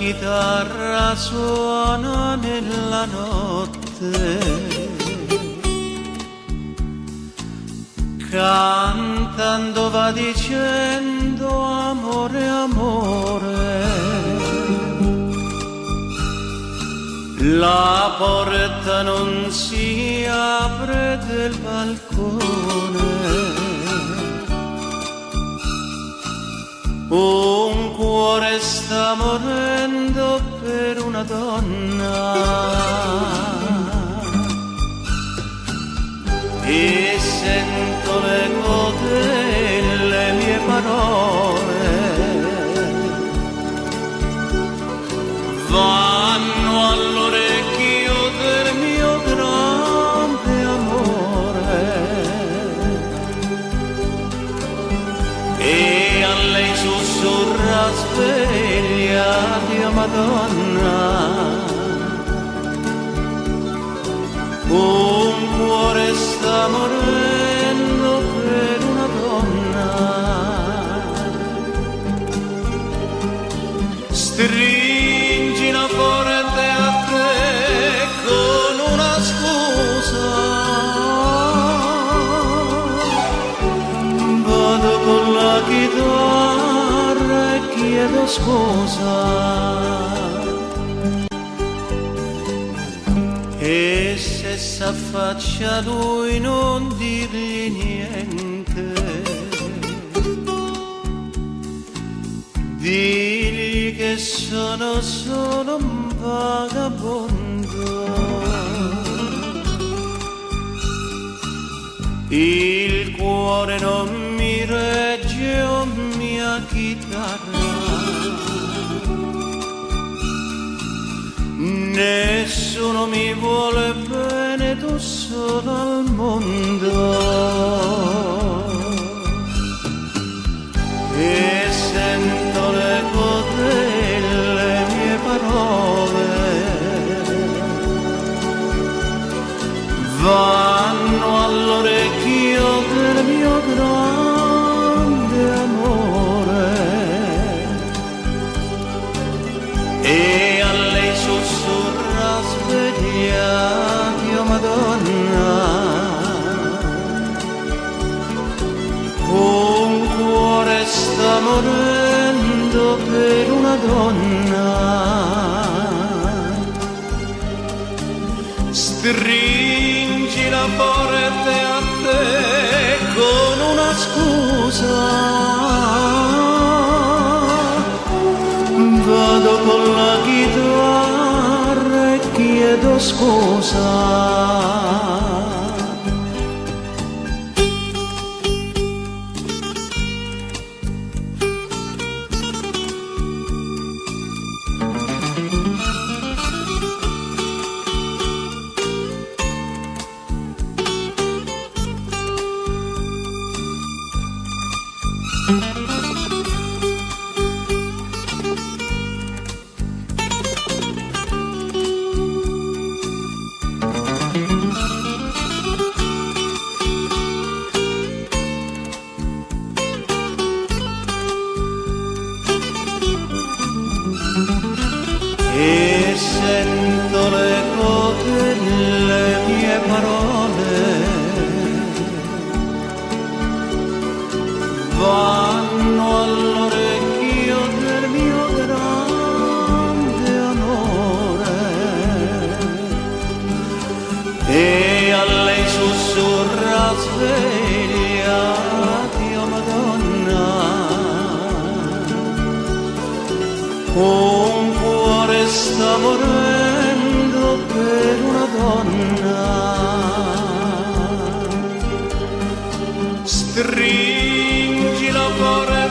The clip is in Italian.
chitarra suona nella notte, cantando va dicendo amore, amore. La porta non si apre del balcone, un cuore sta morendo per una donna e sento l'eco delle mie parole, vanno all'orecchio del mio grande amore e a lei sussurra svegliati, oh Madonna, un cuore sta morendo per una donna. Stringila forte a te con una scusa, vado con la chitarra e chiedo scusa. E se s'affaccia lui non dirgli niente, digli che sono solo un vagabondo, il cuore non mi regge, oh mia chitarra, nessuno mi vuole bene, tu solo al mondo. E sento l'eco delle mie parole, vanno all'orecchio del mio grande amore e a lei sussurra svegliati, oh Madonna, un cuore sta morendo per una donna. Stringila forte a te con una scusa, vado con la chitarra e chiedo scusa. E sento l'eco delle mie parole, vanno all'orecchio del mio grande amore e a lei sussurra svegliati, oh Madonna, un cuore sta morendo per una donna. Stringila forte